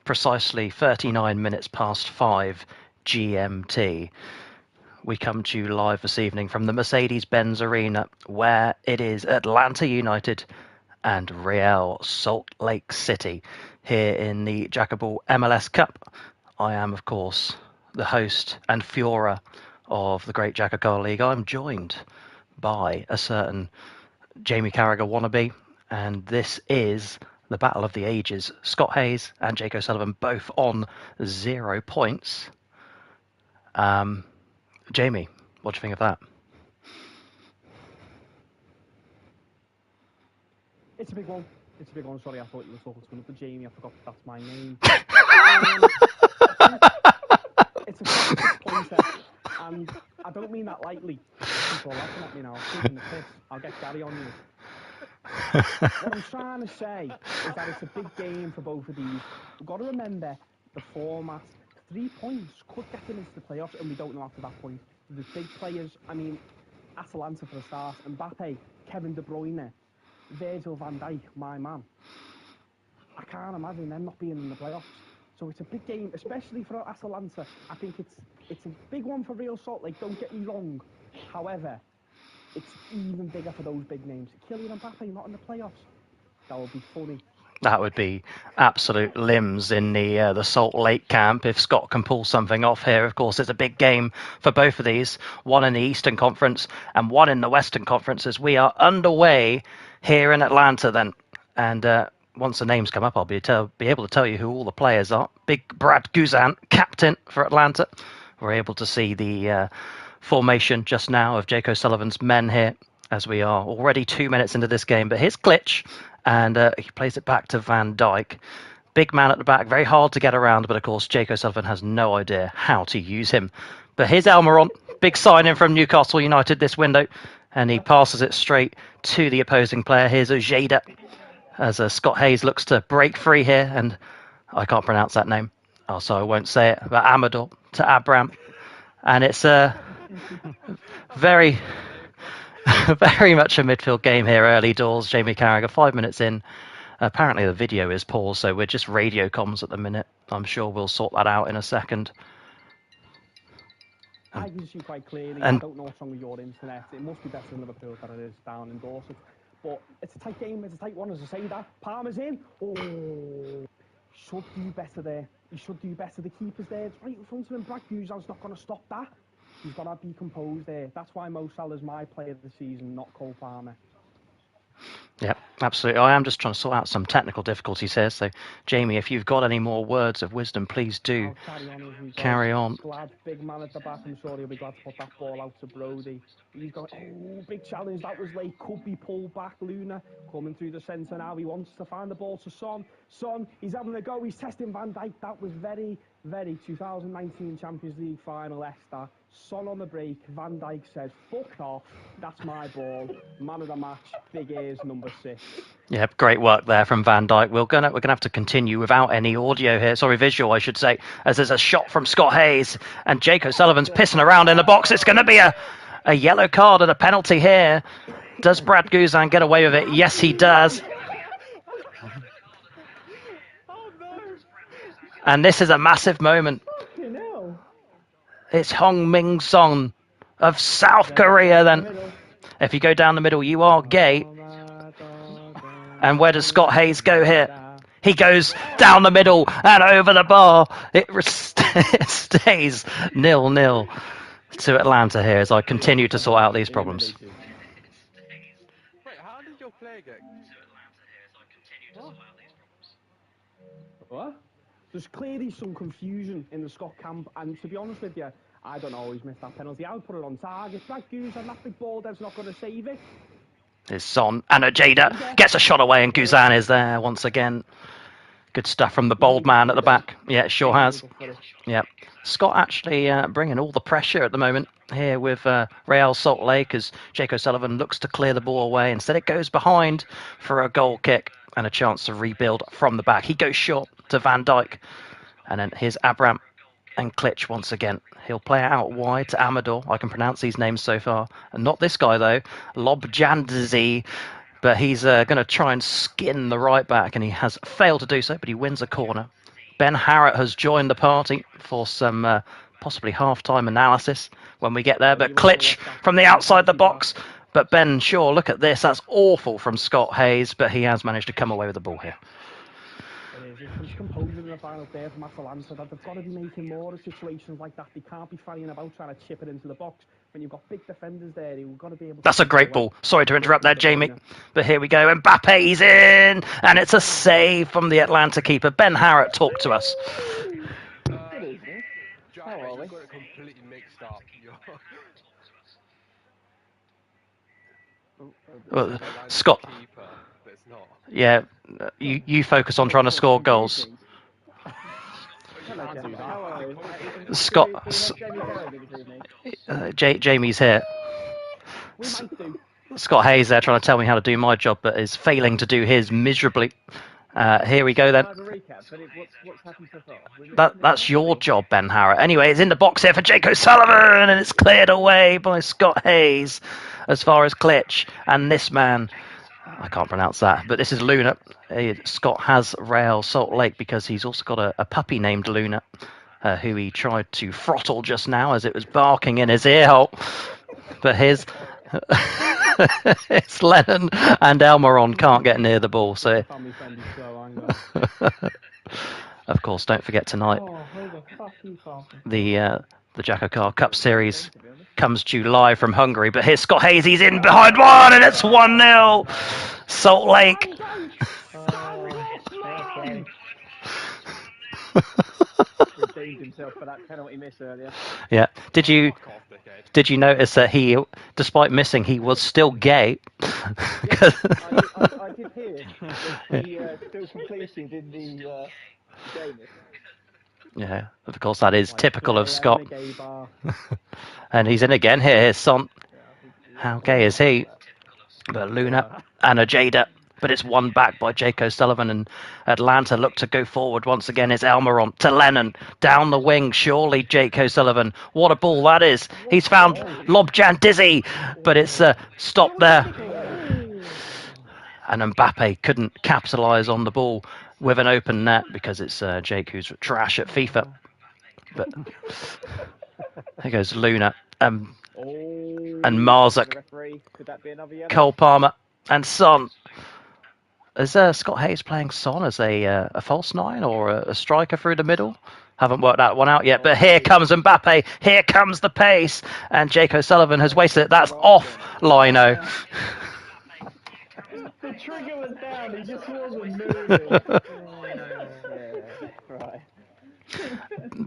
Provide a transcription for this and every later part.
precisely 39 minutes past 5 GMT. We come to you live this evening from the Mercedes-Benz Arena, where it is Atlanta United and Real Salt Lake City here in the JACKOBALL MLS Cup. I am, of course, the host and Führer of the great JACKOBALL League. I'm joined by a certain Jamie Carragher wannabe, and this is the battle of the ages. Scott Hayes and Jake O'Sullivan both on 0 points. Jamie, what do you think of that? It's a big one. It's a big one. Sorry, I thought you were talking to another Jamie. I forgot that's my name. It's a 6-pointer, and I don't mean that lightly. People are laughing at me now. I'm taking the piss. I'll get Gary on you. What I'm trying to say is that it's a big game for both of these. We've got to remember the format. 3 points could get them into the playoffs, and we don't know after that point. The big players, I mean, Atalanta for a start, Mbappe, Kevin De Bruyne, Virgil van Dijk, my man. I can't imagine them not being in the playoffs. So it's a big game, especially for Atalanta. I think it's a big one for Real Salt Lake, don't get me wrong. However, it's even bigger for those big names. Kylian Mbappe not in the playoffs. That would be funny. That would be absolute limbs in the Salt Lake camp if Scott can pull something off here. Of course, it's a big game for both of these. One in the Eastern Conference and one in the Western Conference as we are underway here in Atlanta then. And once the names come up, I'll be able to tell you who all the players are. Big Brad Guzan, captain for Atlanta. We're able to see the formation just now of Jake O'Sullivan's men here as we are already 2 minutes into this game. But here's Klitsch. And he plays it back to Van Dijk. Big man at the back, very hard to get around, but of course Jake O'Sullivan has no idea how to use him. But here's Almiron, big signing from Newcastle United this window, and he passes it straight to the opposing player. Here's Ojeda, as Scott Hayes looks to break free here, and I can't pronounce that name, so I won't say it, but Amador to Abram. And it's very... very much a midfield game here, early doors. Jamie Carragher, 5 minutes in. Apparently the video is paused, so we're just radio comms at the minute. I'm sure we'll sort that out in a second. I can see quite clearly. I don't know what's wrong with your internet. It must be better in Liverpool than it is down in Dorset. But it's a tight game. It's a tight one, as I say that. Palmer's in. Oh, should do better there. He should do better. The keeper's there. It's right in front of him. Brad Guzan's not going to stop that. He's got to be composed there. That's why Mo Salah's my player of the season, not Cole Palmer. Yeah, absolutely. I am just trying to sort out some technical difficulties here. So, Jamie, if you've got any more words of wisdom, please do carry on. Glad, big man at the back. I'm sure he'll be glad to put that ball out to Brody. He's got big challenge. That was late. Could be pulled back. Luna coming through the centre now. He wants to find the ball to Son. Son, he's having a go. He's testing Van Dijk. That was very, very 2019 Champions League final Esther. Son on the break. Van Dijk says, "Fuck off. That's my ball." Man of the match. Big ears, number 6. Yeah, great work there from Van Dijk. We're gonna have to continue without any audio here. Sorry, visual, I should say, as there's a shot from Scott Hayes and Jake O'Sullivan's pissing around in the box. It's going to be a yellow card and a penalty here. Does Brad Guzan get away with it? Yes, he does. And this is a massive moment. It's Hong Min Son of South Korea then. If you go down the middle, you are gay. And where does Scott Hayes go here? He goes down the middle and over the bar. It stays 0-0 to Atlanta here as I continue to sort out these problems. Wait, how did your player get? What? There's clearly some confusion in the Scott camp, and to be honest with you, I don't know, he's missed that penalty. I would put it on target. Brad Guzan, that big ball there's not going to save it. It's Son, and Ojeda gets a shot away, and Guzan is there once again. Good stuff from the bold man at the back. Yeah, it sure has. Yeah, Scott actually bringing all the pressure at the moment here with Real Salt Lake as Jake O'Sullivan looks to clear the ball away. Instead it goes behind for a goal kick and a chance to rebuild from the back. He goes short to Van Dijk. And then here's Abram and Klitsch once again. He'll play it out wide to Amador. I can pronounce these names so far. And not this guy, though. Lobjandzi. But he's going to try and skin the right back. And he has failed to do so, but he wins a corner. Ben Harrett has joined the party for some possibly half-time analysis when we get there. But Klitsch from the outside the box. But Ben Shaw, look at this. That's awful from Scott Hayes, but he has managed to come away with the ball here. It is. It's composing in the final third from Atalanta that they've got to be making more of situations like that. They can't be fighting about trying to chip it into the box when you've got big defenders there who've got to be able to... That's a great ball. Sorry to interrupt there, Jamie. But here we go. Mbappe's in! And it's a save from the Atlanta keeper. Ben Harrett, talk to us. Good evening. How are we? Got it completely mixed up. Well, Scott. Yeah, you focus on trying to score goals. Scott. Jamie's here. Scott Hayes there trying to tell me how to do my job, but is failing to do his miserably. Here we go then. That's your job, Ben Harrett. Anyway, it's in the box here for Jake O'Sullivan, and it's cleared away by Scott Hayes as far as Klitsch. And this man, I can't pronounce that, but this is Luna. Scott has Real Salt Lake because he's also got a puppy named Luna, who he tried to throttle just now as it was barking in his ear hole. But it's Lennon and Almiron can't get near the ball. So, of course, don't forget tonight the JACKOBALL Cup Series comes to you live from Hungary. But here's Scott Hayes. He's in behind one, and it's 1-0. Salt Lake. himself for that penalty miss earlier. Yeah. Did you notice that he, despite missing, he was still gay? Yes, I did hear he still completed in the game. Yeah, of course, that is typical of Scott. And he's in again. Here's Son. How gay is he? But Luna and a Jada. But it's won back by Jake O'Sullivan, and Atlanta look to go forward once again. It's Almiron to Lennon. Down the wing, surely Jake O'Sullivan. What a ball that is. He's found Lobjan Dizzy, but it's stopped there. And Mbappe couldn't capitalise on the ball with an open net because it's Jake who's trash at FIFA. But here goes Luna and Marzak, Cole Palmer and Son. Is Scott Hayes playing Son as a false nine or a striker through the middle? Haven't worked that one out yet, but here comes Mbappe. Here comes the pace, and Jake O'Sullivan has wasted it. That's off Lino. The trigger was down, he just wasn't moving. Right.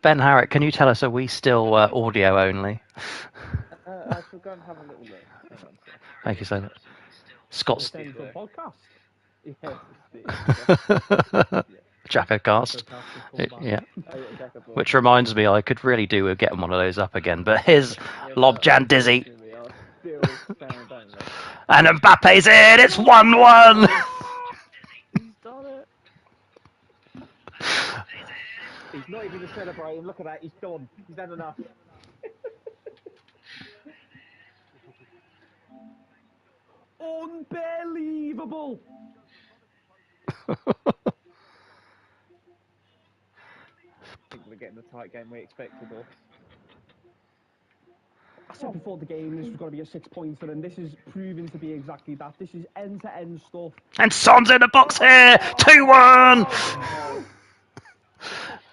Ben Harrett, can you tell us, are we still audio only? I shall go and have a little look. Thank you so much. Scott's JACKOBALL. Yeah. Which reminds me, I could really do with getting one of those up again. But here's Lobjan Dizzy. And Mbappe's in. It's 1-1. He's not even celebrating. Look at that. He's done. He's had enough. Unbelievable. I think we're getting the tight game we expected. I said before the game this was going to be a 6-pointer, and this is proving to be exactly that. This is end-to-end stuff. And Son's in the box here. 2-1.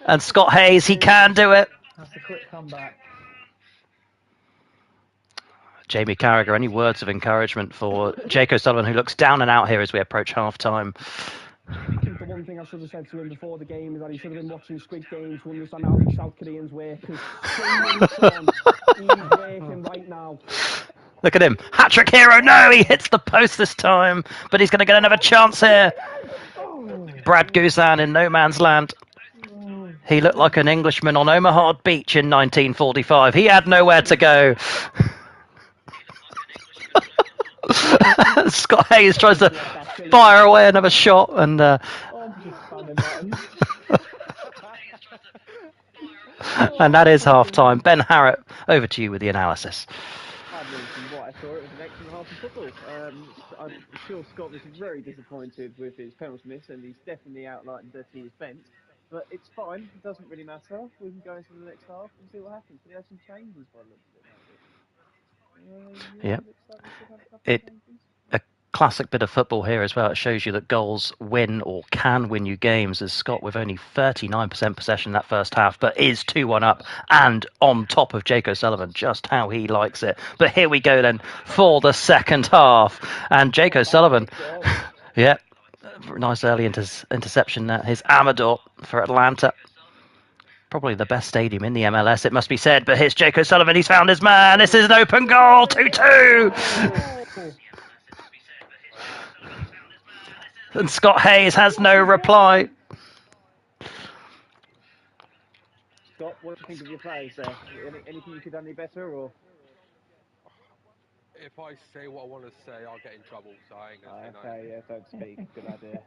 And Scott Hayes, he can do it. That's a quick comeback. Jamie Carragher, any words of encouragement for Jake O'Sullivan, who looks down and out here as we approach half-time? I think the one thing I should have said to him before the game is that he should have been watching Squid Games to understand how these South Koreans work. Because he's working right now. Look at him. Hat-trick hero. No, he hits the post this time. But he's going to get another chance here. Brad Guzan in no man's land. He looked like an Englishman on Omaha Beach in 1945. He had nowhere to go. Scott Hayes tries to fire away another shot, and and that is half time. Ben Harrett, over to you with the analysis. What I saw, it was an excellent half of football. I'm sure Scott was very disappointed with his penalty miss, and he's definitely outlined his bench. but it's fine. It doesn't really matter. We can go into the next half and see what happens. But he has some changes by the looks of it, maybe. Yeah. Looks like we should have a couple It of changes. a classic bit of football here as well. It shows you that goals win or can win you games, as Scott with only 39% possession in that first half, but is 2-1 up and on top of Jake O'Sullivan, just how he likes it. But here we go then for the second half. And Jake O'Sullivan, yeah, nice early interception there. His Amador for Atlanta. Probably the best stadium in the MLS, it must be said. But here's Jake O'Sullivan. He's found his man. This is an open goal. 2-2. And Scott Hayes has no reply. Scott, what do you think of your plays there? Anything you could have done any better, or? If I say what I want to say, I'll get in trouble, so I ain't going to say Okay, yeah, don't speak. Good idea.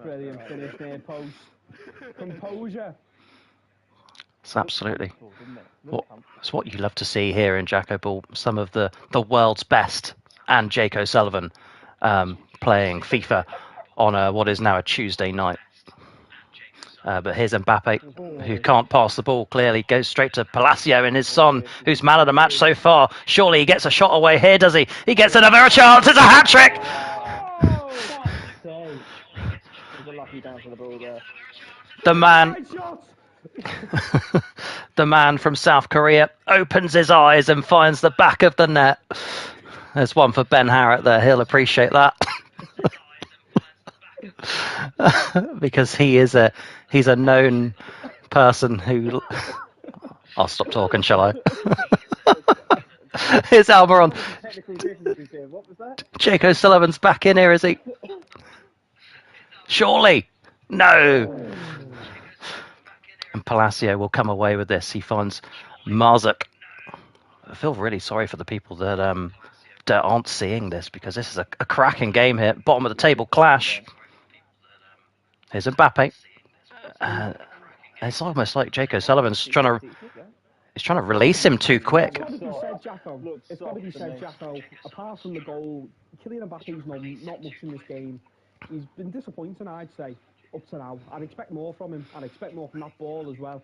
Brilliant finish there, post. Composure. It's absolutely it's what you love to see here in JACKOBALL. Some of the world's best and Jake O'Sullivan playing FIFA on what is now a Tuesday night. But here's Mbappe, who can't pass the ball clearly, goes straight to Palacio and his son, who's man of the match so far. Surely he gets a shot away here, does he? He gets another chance. It's a hat-trick! There's a lucky down for the ball there. The man... the man from South Korea opens his eyes and finds the back of the net. There's one for Ben Harrett there. He'll appreciate that. Because he's a known person who... I'll stop talking, shall I? Here's Almiron. What was that? Jake O'Sullivan's back in here, is he? Surely. No. And Palacio will come away with this. He finds Marzuk. I feel really sorry for the people that aren't seeing this, because this is a cracking game here. Bottom of the table clash. Here's Mbappe. It's almost like Jake O'Sullivan's trying to release him too quick. It's got to be said, Jacko. Apart from the goal, Kylian Mbappe's not much in this game. He's been disappointing, I'd say, up to now. I'd expect more from him. I'd expect more from that ball as well.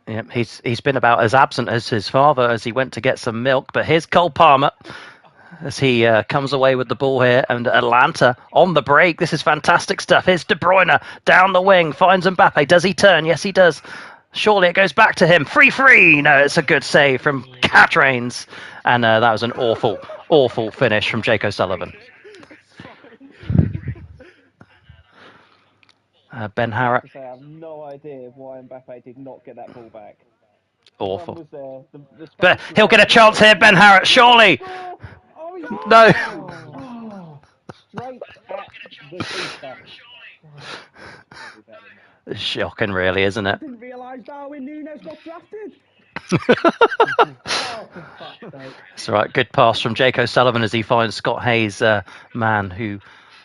Yeah, he's been about as absent as his father as he went to get some milk. But here's Cole Palmer as he comes away with the ball here. And Atlanta on the break. This is fantastic stuff. Here's De Bruyne down the wing, finds Mbappe. Does he turn? Yes, he does. Surely it goes back to him. 3-3. No, it's a good save from Catrains. And that was an awful finish from Jake O'Sullivan. Ben Harrett. I have no idea why Mbappe did not get that ball back. Awful. But he'll get a chance here, Ben Harrett, surely. No. Straight at the keeper. It's shocking, really, isn't it? I didn't realise Darwin Núñez got drafted. It's all right. Good pass from Jake O'Sullivan as he finds Scott Hayes, man who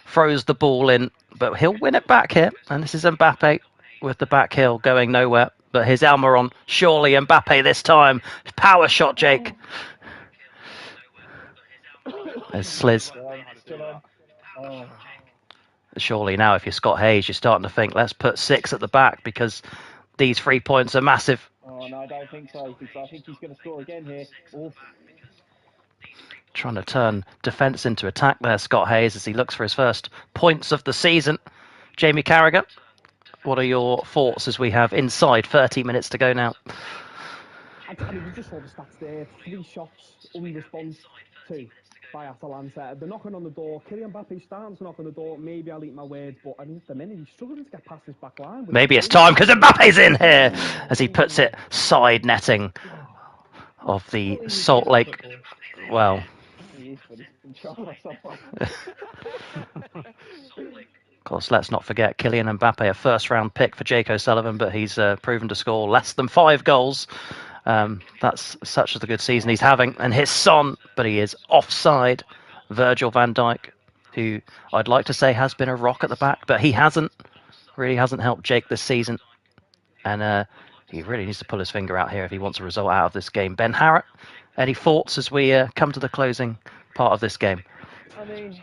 throws the ball in, but he'll win it back here. And this is Mbappe with the back heel going nowhere. But here's Almiron. Surely Mbappe this time. Power shot, Jake. There's Sliz. Surely now, if you're Scott Hayes, you're starting to think, let's put 6 at the back, because these 3 points are massive. Oh, no, I don't think so, because I think he's going to score again here. Trying to turn defence into attack there, Scott Hayes, as he looks for his first points of the season. Jamie Carragher, what are your thoughts as we have inside 30 minutes to go now? I mean, you just saw the stats there. 3 shots in response to by Atalanta. They're knocking on the door. Kylian Mbappe's starting to knock on the door. Maybe I'll eat my words, but I mean, at the minute he's struggling to get past this back line. Maybe it's time, because Mbappe's in here as he puts it side netting of the Salt Lake. Well, of course, let's not forget Kylian Mbappe, a first-round pick for Jake O'Sullivan, but he's proven to score less than 5 goals. That's such a good season he's having. And his son, but he is offside, Virgil van Dijk, who I'd like to say has been a rock at the back, but he really hasn't helped Jake this season. And he really needs to pull his finger out here if he wants a result out of this game. Ben Harrett, any thoughts as we come to the closing part of this game? I mean,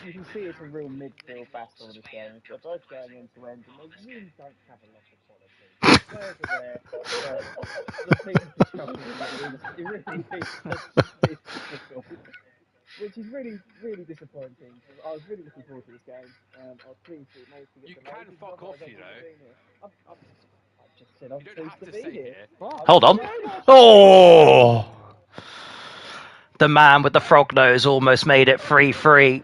you can see it's a real midfield battle, this game. They're both going end to end, and they really don't have a lot of quality. players are there, but the team's just struggling. It really is difficult, which is really, really disappointing. I was really looking forward to this game. I was pleased that it managed to get You delayed. can fuck off, you know. I just said I'm You don't pleased have to to be stay here. here. Hold on. Oh! The man with the frog nose almost made it 3-3.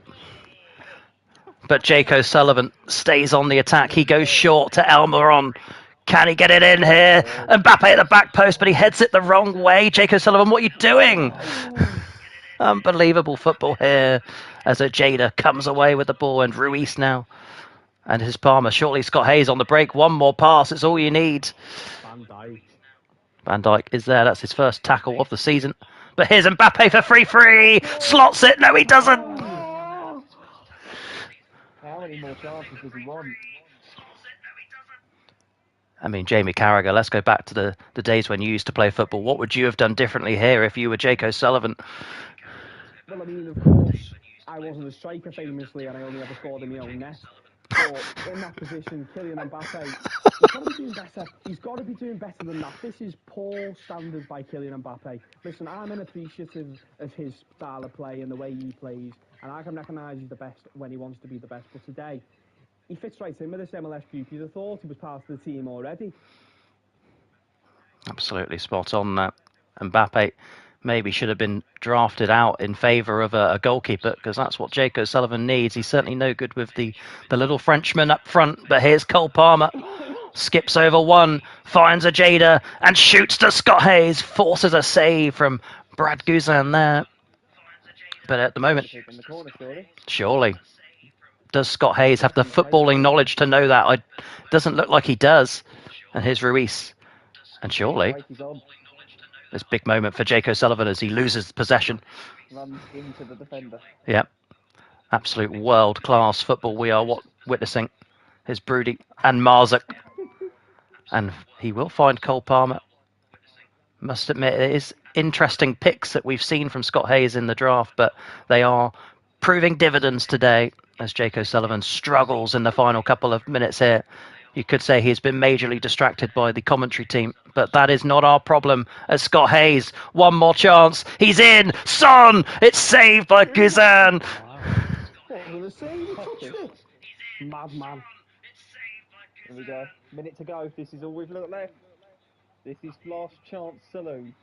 But Jake O'Sullivan stays on the attack. He goes short to Almiron. Can he get it in here? Mbappe at the back post, but he heads it the wrong way. Jake O'Sullivan, what are you doing? Unbelievable football here as Jada comes away with the ball, and Ruiz now. And his Palmer. Shortly Scott Hayes on the break. One more pass. It's all you need. Van Dijk. Van Dijk is there. That's his first tackle of the season. But here's Mbappe for 3-3. Slots it. No, he doesn't. How many more chances does he want? I mean, Jamie Carragher, let's go back to the days when you used to play football. What would you have done differently here if you were Jake O'Sullivan? Well, I mean, of course, I wasn't a striker famously, and I only ever scored in my own net. But in that position, Kylian Mbappe, he's got to be doing better. He's got to be doing better than that. This is poor standards by Kylian Mbappe. Listen, I'm appreciative of his style of play and the way he plays, and I can recognise he's the best when he wants to be the best. But today, he fits right in with this MLS beauty. I thought he was part of the team already. Absolutely spot on that. Mbappe maybe should have been drafted out in favour of a goalkeeper, because that's what Jake O'Sullivan needs. He's certainly no good with the little Frenchman up front. But here's Cole Palmer. Skips over one, finds Jada, and shoots to Scott Hayes. Forces a save from Brad Guzan there. But at the moment, In the corner, surely. Does Scott Hayes have the footballing knowledge to know that? It doesn't look like he does. And here's Ruiz. And surely, this big moment for Jake O'Sullivan as he loses possession. Runs into the defender. Yep. Absolute world-class football we are witnessing. Here's Broody and Marzak. And he will find Cole Palmer. Must admit, it is interesting picks that we've seen from Scott Hayes in the draft, but they are proving dividends today as Jake O'Sullivan struggles in the final couple of minutes here. You could say he's been majorly distracted by the commentary team, but that is not our problem. As Scott Hayes, one more chance. He's in. Son! It's saved by Guzan. Madman. Here we go. Minute to go. This is all we've got left. This is last chance saloon.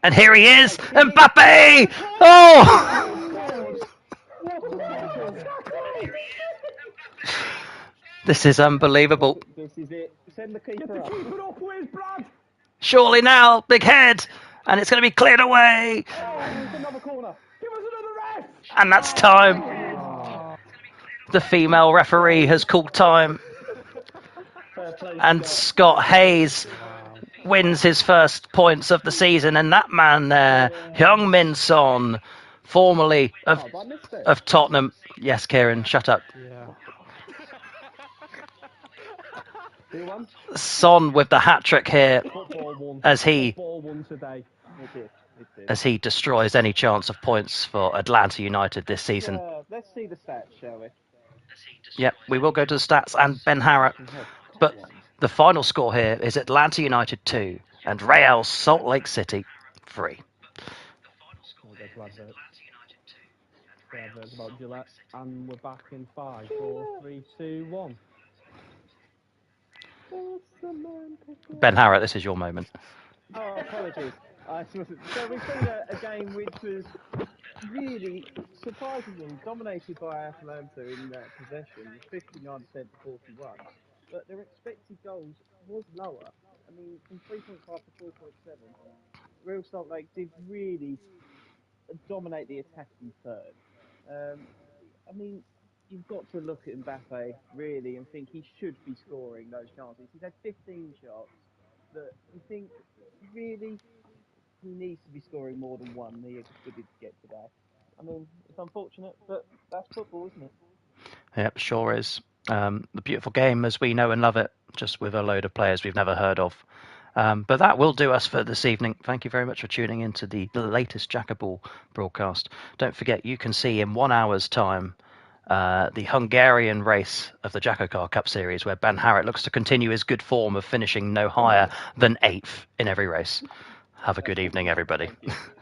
And here he is. Mbappe! Oh! This is unbelievable. This is it. Send the keeper up. Keep it up, where's Brad? Surely now, big head. And it's going to be cleared away. Another corner. Give us another ref. And that's time. The female referee has called time. And Scott Hayes wins his first points of the season. And that man there, Heung-min Son, formerly of Tottenham. Yes, Kieran, shut up. Son with the hat-trick here as he destroys any chance of points for Atlanta United this season. Let's see the stats, shall we? Yep, we will go to the stats and Ben Harrop. But the final score here is Atlanta United 2 and Real Salt Lake City 3. About Gillette, and we're back in 5, 4, 3, 2, 1. Ben Harrop, this is your moment. Oh, apologies. So we've seen a game which was really surprisingly dominated by Atalanta in possession, 59% to 41. But their expected goals was lower. I mean, from 3.5 to 4.7. Real Salt Lake did really dominate the attacking third. I mean, you've got to look at Mbappe really and think he should be scoring those chances. He's had 15 shots that you think really he needs to be scoring more than one he did get today. I mean, it's unfortunate, but that's football, isn't it? Yep, sure is. The beautiful game as we know and love it, just with a load of players we've never heard of. But that will do us for this evening. Thank you very much for tuning in to the latest JACKOBALL broadcast. Don't forget, you can see in 1 hour's time the Hungarian race of the JACKOBALL Cup Series, where Ben Harrett looks to continue his good form of finishing no higher than 8th in every race. Have a good evening, everybody. Thank you.